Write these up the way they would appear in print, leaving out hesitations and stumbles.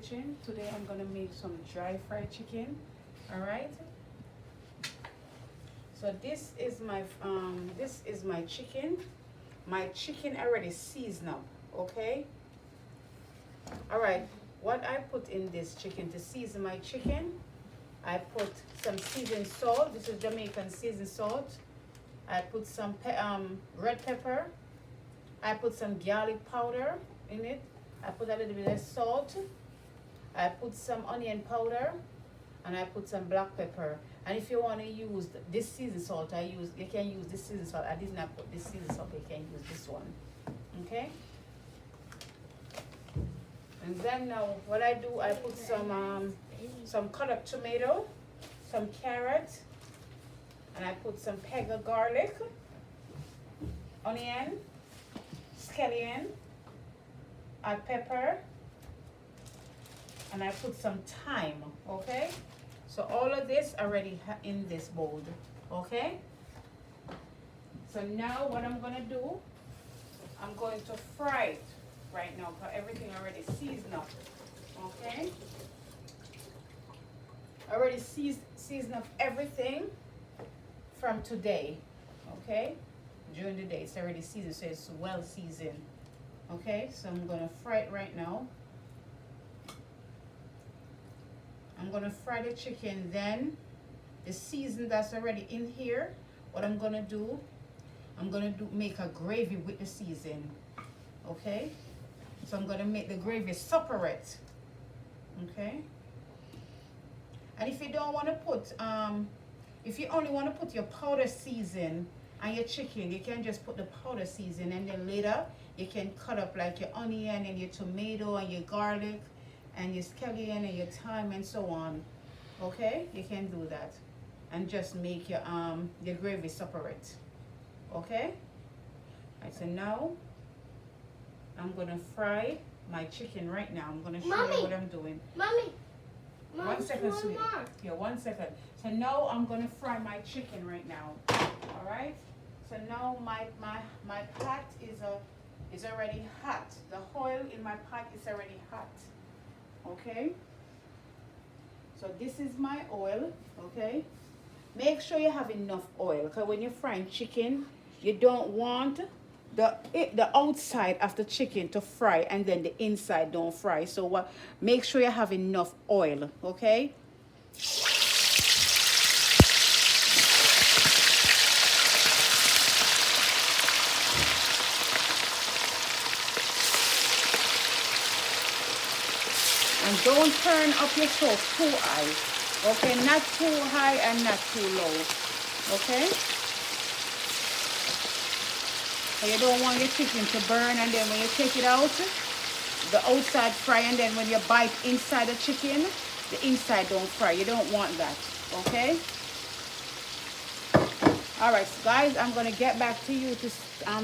kitchen. Today I'm gonna make some dry fried chicken. All right. So this is my chicken. My chicken already seasoned up. Okay. All right. What I put in this chicken to season my chicken, I put some seasoned salt. This is Jamaican seasoned salt. I put some red pepper. I put some garlic powder in it. I put a little bit of salt. I put some onion powder, and I put some black pepper. And if you want to use this seasoned salt, you can use this seasoned salt. I did not put this seasoned salt. You can use this one. Okay. And then now, what I do, I put some cut up tomato, some carrot, and I put some peg of garlic, onion, scallion, add pepper, and I put some thyme. Okay. So all of this already in this bowl. Okay. So now what I'm gonna do, I'm going to fry it right now because everything already seasoned up. Okay. Already seasoned up everything from today. Okay. During the day, it's already seasoned, so it's well seasoned. Okay. So I'm gonna fry it right now. I'm gonna fry the chicken. Then the season that's already in here, what I'm gonna do, make a gravy with the season. Okay. So I'm gonna make the gravy separate. Okay. And if you don't want to put, if you only want to put your powder season on your chicken, you can just put the powder season, and then later you can cut up like your onion and your tomato and your garlic and your scallion and your thyme and so on. Okay, you can do that, and just make your gravy separate. Okay. Right, so now I'm gonna fry my chicken right now. I'm gonna show you what I'm doing. Mommy. 1 second, sweetie. Yeah, 1 second. So now I'm gonna fry my chicken right now. All right. So now my pot is already hot. The oil in my pot is already hot. Okay. So this is my oil. Okay. Make sure you have enough oil, because when you're frying chicken, you don't want the outside of the chicken to fry and then the inside don't fry. So make sure you have enough oil. Okay. And don't turn up your stove too high. Okay, not too high and not too low. Okay. You don't want your chicken to burn, and then when you take it out, the outside fry, and then when you bite inside the chicken, the inside don't fry. You don't want that. Okay. All right, so guys, I'm gonna get back to you to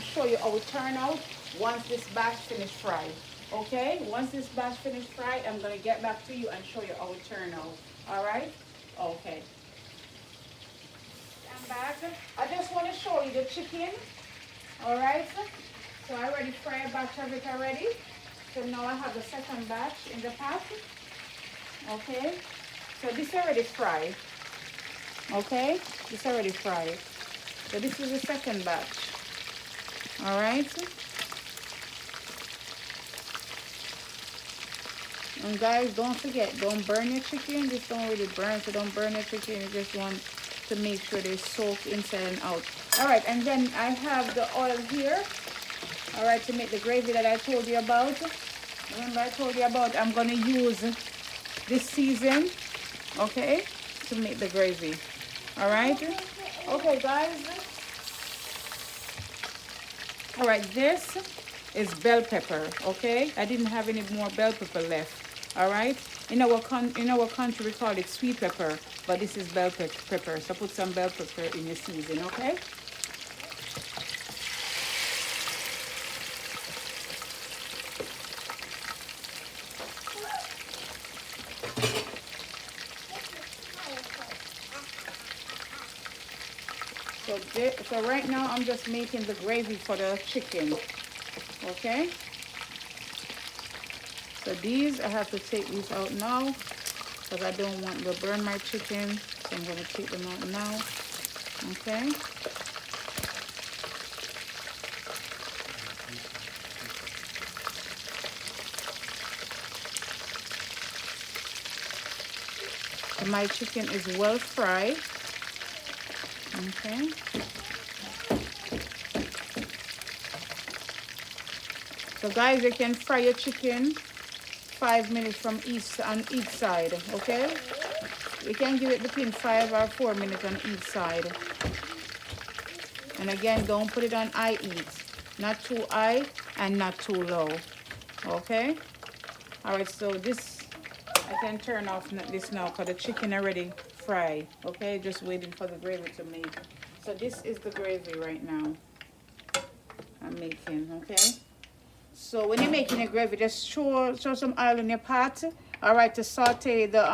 show you how it turn out once this batch finish fried. Okay, once this batch finish fried, I'm gonna get back to you and show you how it turn out. All right. Okay. I'm back. I just want to show you the chicken. All right. So I already fried a batch of it already. So now I have the second batch in the pot. Okay. So this already fried. Okay. This already fried. So this is the second batch. All right. And guys, don't forget, don't burn your chicken. This don't really burn, so don't burn your chicken. You just want to make sure they soak inside and out. All right, and then I have the oil here. All right, to make the gravy that I told you about. Remember I told you about, I'm going to use this season, okay, to make the gravy. All right. Okay, guys. All right, this is bell pepper, okay? I didn't have any more bell pepper left. All right, in our country we call it sweet pepper, but this is bell pepper. So put some bell pepper in your season, okay? So right now I'm just making the gravy for the chicken, okay? So these, I have to take these out now because I don't want to burn my chicken. So I'm going to take them out now. Okay. So my chicken is well fried. Okay. So guys, you can fry your chicken 5 minutes from on each side, okay? You can give it between 5 or 4 minutes on each side. And again, don't put it on high heat. Not too high and not too low, okay? All right, so this, I can turn off this now because the chicken already fried, okay? Just waiting for the gravy to make. So this is the gravy right now I'm making, okay? So when you're making a gravy, just throw some oil in your pot. All right, to saute the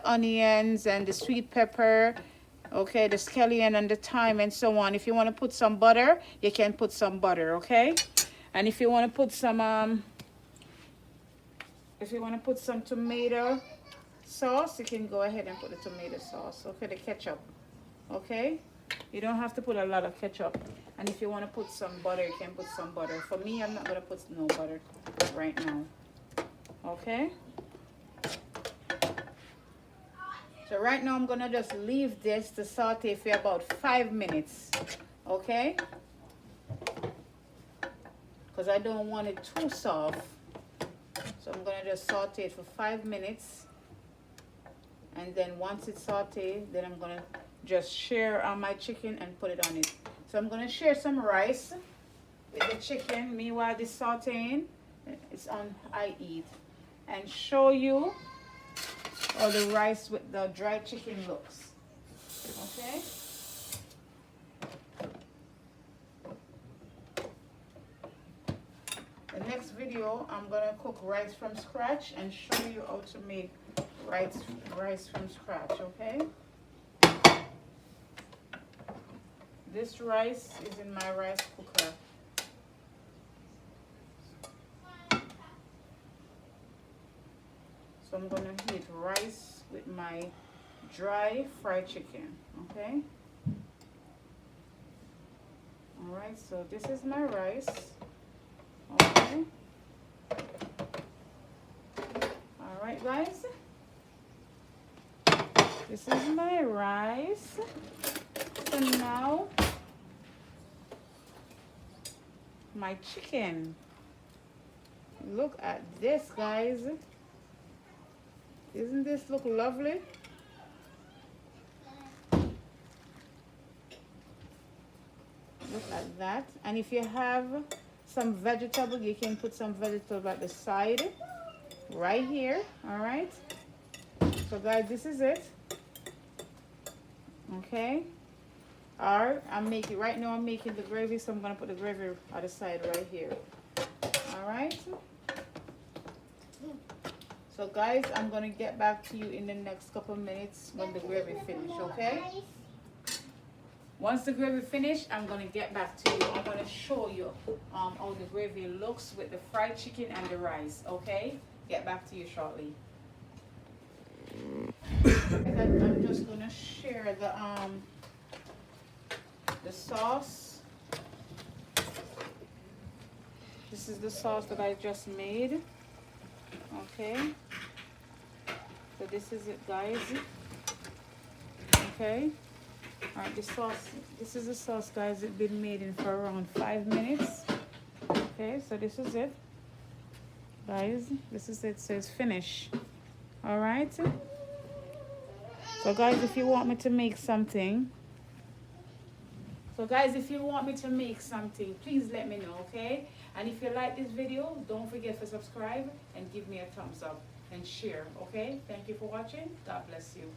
onions and the sweet pepper, okay, the scallion and the thyme and so on. If you want to put some butter, you can put some butter, okay? And if you want to put some tomato sauce, you can go ahead and put the tomato sauce, okay, the ketchup, okay? You don't have to put a lot of ketchup. And if you want to put some butter, you can put some butter. For me, I'm not going to put no butter right now. Okay? So right now, I'm going to just leave this to saute for about 5 minutes. Okay? Because I don't want it too soft. So I'm going to just saute it for 5 minutes. And then once it's sauteed, then I'm going to just share on my chicken and put it on it. So I'm going to share some rice with the chicken. Meanwhile, this sauteing, it's on high heat. And show you how the rice with the dried chicken looks. Okay? The next video, I'm going to cook rice from scratch and show you how to make rice from scratch, okay? This rice is in my rice cooker. So I'm going to heat rice with my dry fried chicken, okay? All right, so this is my rice, okay? All right, guys. This is my rice. So now, my chicken. Look at this, guys. Isn't this look lovely? Look at that. And if you have some vegetable, you can put some vegetable at the side, right here. All right. So guys, this is it. Okay. Or I'm making right now. I'm making the gravy, so I'm gonna put the gravy at the side right here. All right. So guys, I'm gonna get back to you in the next couple minutes when the gravy finish. Okay. Once the gravy finish, I'm gonna get back to you. I'm gonna show you how the gravy looks with the fried chicken and the rice. Okay. Get back to you shortly. I'm just gonna share the sauce. This is the sauce that I just made. Okay. So this is it, guys. Okay. All right, this is the sauce, guys. It's been made in for around 5 minutes. Okay, so this is it, guys. This is it. So it's finished. All right. So guys, if you want me to make something, please let me know, okay? And if you like this video, don't forget to subscribe and give me a thumbs up and share, okay? Thank you for watching. God bless you.